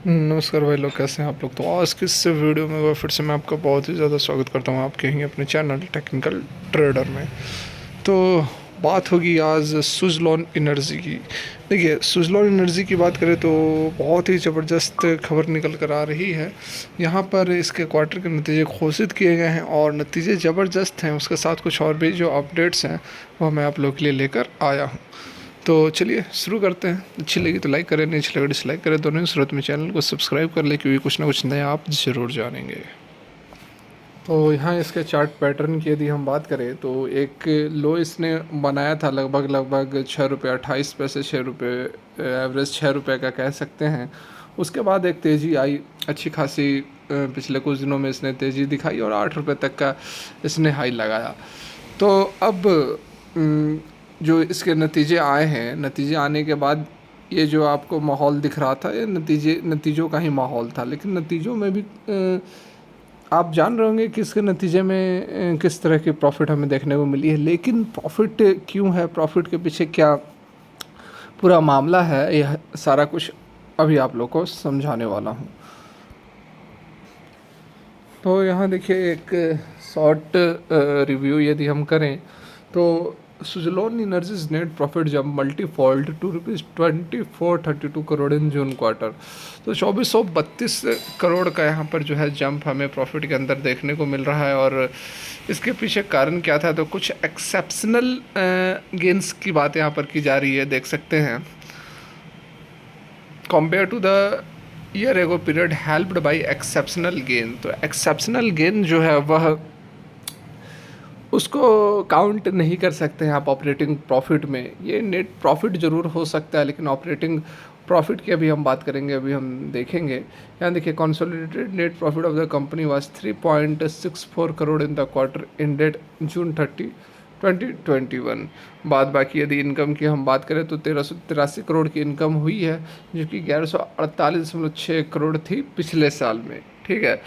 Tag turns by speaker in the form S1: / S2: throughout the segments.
S1: नमस्कार भाई लोग, कैसे हैं आप लोग। तो आज की इस वीडियो में फिर से मैं आपका बहुत ही ज़्यादा स्वागत करता हूँ आपके ही अपने चैनल टेक्निकल ट्रेडर में। तो बात होगी आज सुज़लॉन एनर्जी की। देखिए, सुज़लॉन एनर्जी की बात करें तो बहुत ही ज़बरदस्त खबर निकल कर आ रही है। यहाँ पर इसके क्वार्टर के नतीजे घोषित किए गए हैं और नतीजे ज़बरदस्त हैं। उसके साथ कुछ और भी जो अपडेट्स हैं वह मैं आप लोगों के लिए लेकर आया हूँ। तो चलिए शुरू करते हैं। अच्छी लगी तो लाइक करें, नहीं अच्छी लगी डिसलाइक करें, दोनों ही सूरत में चैनल को सब्सक्राइब कर ले, क्योंकि कुछ ना कुछ नया आप ज़रूर जानेंगे। तो यहाँ इसके चार्ट पैटर्न की यदि हम बात करें तो एक लो इसने बनाया था लगभग 6 रुपये 28 पैसे, 6 रुपये एवरेज 6 रुपये का कह सकते हैं। उसके बाद एक तेज़ी आई अच्छी खासी, पिछले कुछ दिनों में इसने तेज़ी दिखाई और 8 रुपये तक का इसने हाई लगाया। तो अब जो इसके नतीजे आए हैं, नतीजे आने के बाद ये जो आपको माहौल दिख रहा था, ये नतीजों का ही माहौल था। लेकिन नतीजों में भी आप जान रहे होंगे कि इसके नतीजे में किस तरह की प्रॉफिट हमें देखने को मिली है। लेकिन प्रॉफिट क्यों है, प्रॉफिट के पीछे क्या पूरा मामला है, यह सारा कुछ अभी आप लोग को समझाने वाला हूँ। तो यहाँ देखिए, एक शॉर्ट रिव्यू यदि हम करें तो Suzlon energies net profit jump multifold to ₹2432 crore in June quarter. तो 2432 करोड़ का यहाँ पर जो है जंप हमें प्रॉफिट के अंदर देखने को मिल रहा है। और इसके पीछे कारण क्या था, तो कुछ एक्सेप्शनल गेंस की बात यहाँ पर की जा रही है, देख सकते हैं। Compare to the year ago period helped by exceptional gain. तो एक्सेप्शनल गेन जो है वह उसको काउंट नहीं कर सकते हैं आप ऑपरेटिंग प्रॉफिट में। ये नेट प्रॉफिट ज़रूर हो सकता है, लेकिन ऑपरेटिंग प्रॉफिट की अभी हम बात करेंगे, अभी हम देखेंगे। यहाँ देखिए, consolidated net profit of the company was 3.64 crore in the quarter ended June 30, 2021। बाद बाकी यदि इनकम की हम बात करें तो 1383 करोड़ की इनकम हुई है, जो कि 1148.6 करोड़ थी पिछले साल में। ठीक है।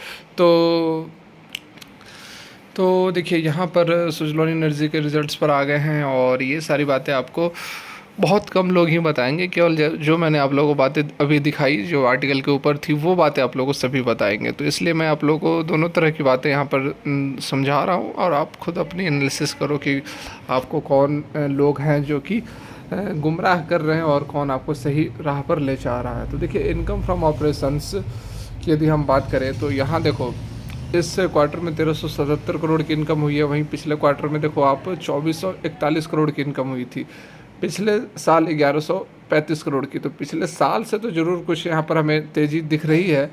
S1: तो देखिए, यहाँ पर सुजलॉन एनर्जी के रिजल्ट्स पर आ गए हैं और ये सारी बातें आपको बहुत कम लोग ही बताएंगे। केवल जो मैंने आप लोगों को बातें अभी दिखाई, जो आर्टिकल के ऊपर थी, वो बातें आप लोगों को सभी बताएंगे। तो इसलिए मैं आप लोगों को दोनों तरह की बातें यहाँ पर समझा रहा हूँ, और आप खुद अपनी एनालिसिस करो कि आपको कौन लोग हैं जो कि गुमराह कर रहे हैं और कौन आपको सही राह पर ले जा रहा है। तो देखिए, इनकम फ्रॉम ऑपरेशंस की यदि हम बात करें तो यहाँ देखो, इस क्वार्टर में 1377 करोड़ की इनकम हुई है। वहीं पिछले क्वार्टर में देखो आप 2441 करोड़ की इनकम हुई थी। पिछले साल 1135 करोड़ की। तो पिछले साल से तो ज़रूर कुछ यहाँ पर हमें तेज़ी दिख रही है,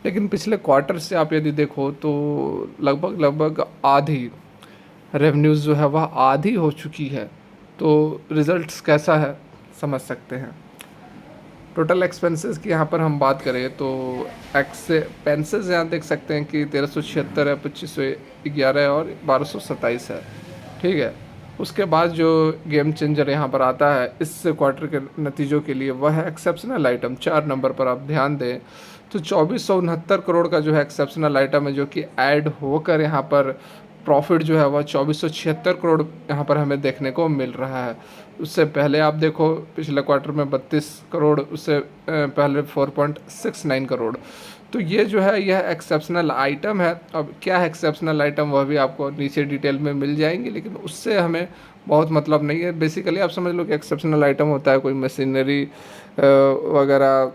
S1: लेकिन पिछले क्वार्टर से आप यदि देखो तो लगभग आधी रेवेन्यूज़ जो है वह आधी हो चुकी है। तो रिज़ल्ट्स कैसा है समझ सकते हैं। टोटल एक्सपेंसेस की यहाँ पर हम बात करें तो एक्सपेंसेस यहाँ देख सकते हैं कि 1376 है, 2511 है और 1227 है। ठीक है। उसके बाद जो गेम चेंजर यहाँ पर आता है इस क्वार्टर के नतीजों के लिए, वह है एक्सेप्शनल आइटम। 4 नंबर पर आप ध्यान दें तो 2469 करोड़ का जो है एक्सेप्शनल आइटम है, जो कि ऐड होकर यहाँ पर प्रॉफिट जो है वह 2476 करोड़ यहाँ पर हमें देखने को मिल रहा है। उससे पहले आप देखो, पिछले क्वार्टर में 32 करोड़, उससे पहले 4.69 करोड़। तो ये जो है यह एक्सेप्शनल आइटम है। अब क्या है एक्सेप्शनल आइटम, वह भी आपको नीचे डिटेल में मिल जाएंगी, लेकिन उससे हमें बहुत मतलब नहीं है। बेसिकली आप समझ लो कि एक्सेप्शनल आइटम होता है कोई मशीनरी वगैरह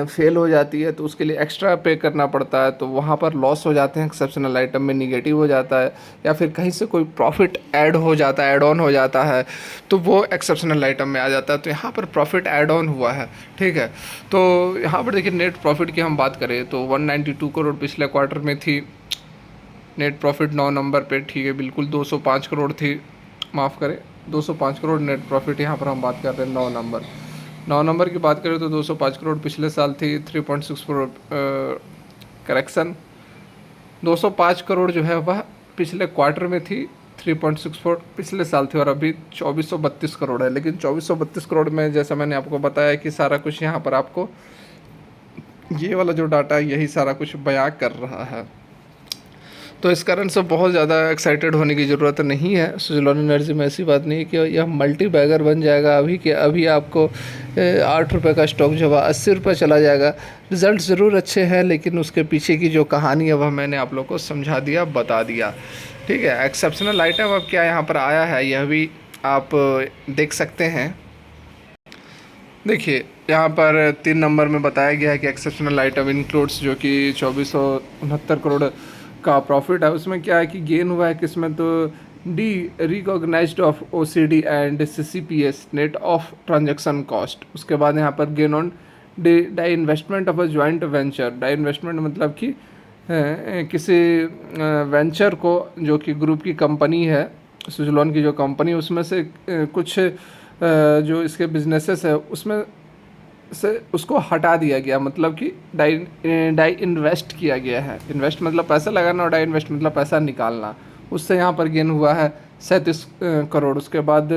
S1: फेल हो जाती है तो उसके लिए एक्स्ट्रा पे करना पड़ता है, तो वहाँ पर लॉस हो जाते हैं, एक्सेप्शनल आइटम में निगेटिव हो जाता है, या फिर कहीं से कोई प्रॉफिट ऐड हो जाता है, ऐड ऑन हो जाता है, तो वो एक्सेप्शनल आइटम में आ जाता है। तो यहाँ पर प्रॉफिट ऐड ऑन हुआ है। ठीक है। तो यहाँ पर देखिए, नेट प्रॉफिट की हम बात करें तो 192 करोड़ पिछले क्वार्टर में थी नेट प्रॉफिट 9 नंबर पे। ठीक है, बिल्कुल 205 करोड़ थी, माफ़ करें, 205 करोड़ नेट प्रॉफिट यहाँ पर हम बात कर रहे हैं 9 नंबर की बात करें तो 205 करोड़ पिछले साल थी। 3.6 करोड़ करेक्शन, 205 करोड़ जो है वह पिछले क्वार्टर में थी। 3.64 पिछले साल थी और अभी 2432 करोड़ है। लेकिन 2432 करोड़ में जैसा मैंने आपको बताया कि सारा कुछ यहाँ पर आपको ये वाला जो डाटा है यही सारा कुछ बयां कर रहा है। तो इस कारण से बहुत ज़्यादा एक्साइटेड होने की ज़रूरत नहीं है। सुज़लॉन एनर्जी में ऐसी बात नहीं है कि यह मल्टी बैगर बन जाएगा अभी के अभी, आपको 8 रुपये का स्टॉक जो है 80 रुपये चला जाएगा। रिज़ल्ट ज़रूर अच्छे हैं, लेकिन उसके पीछे की जो कहानी है वह मैंने आप लोग को समझा दिया, बता दिया। ठीक है, एक्सेप्शनल आइटम अब क्या यहाँ पर आया है यह भी आप देख सकते हैं। देखिए यहाँ पर 3 नंबर में बताया गया है कि एक्सेप्शनल आइटम इंक्लूड्स, जो कि 2469 करोड़ का प्रॉफिट है। उसमें क्या है कि गेन हुआ है किसमें, तो derecognised of OCD and CCPS net of transaction cost. उसके बाद यहाँ पर gain on die investment of a joint venture. Die investment मतलब कि किसी वेंचर को, जो कि ग्रुप की कंपनी है, सुज़लॉन की जो कंपनी, उसमें से कुछ जो इसके बिजनेसेस है उसमें से उसको हटा दिया गया, मतलब कि डाई इन्वेस्ट किया गया है। इन्वेस्ट मतलब पैसा लगाना और डाई इन्वेस्ट मतलब पैसा निकालना। उससे यहाँ पर गेन हुआ है 37 करोड़। उसके बाद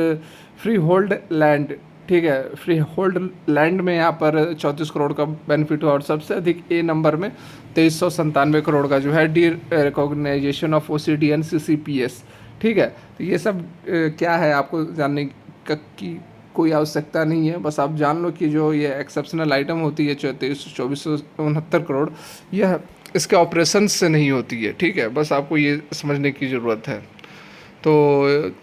S1: फ्री होल्ड लैंड, ठीक है, फ्री होल्ड लैंड में यहाँ पर 34 करोड़ का बेनिफिट हुआ। और सबसे अधिक ए नंबर में 2397 करोड़ का जो है derecognition of OCD and CCPS। ठीक है, तो ये सब क्या है आपको जानने की कोई आवश्यकता नहीं है, बस आप जान लो कि जो ये एक्सेप्शनल आइटम होती है 2469 करोड़, यह इसके ऑपरेशन से नहीं होती है। ठीक है, बस आपको ये समझने की ज़रूरत है। तो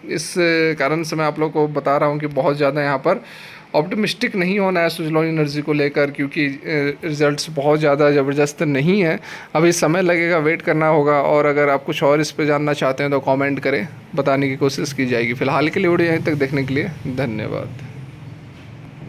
S1: इस कारण से मैं आप लोग को बता रहा हूँ कि बहुत ज़्यादा यहाँ पर ऑप्टिमिस्टिक नहीं होना है सुज़लॉन एनर्जी को लेकर, क्योंकि रिज़ल्ट्स बहुत ज़्यादा ज़बरदस्त नहीं है। अभी समय लगेगा, वेट करना होगा। और अगर आप कुछ और इस पे जानना चाहते हैं तो कमेंट करें, बताने की कोशिश की जाएगी। फ़िलहाल के लिए वीडियो यहीं तक देखने के लिए धन्यवाद।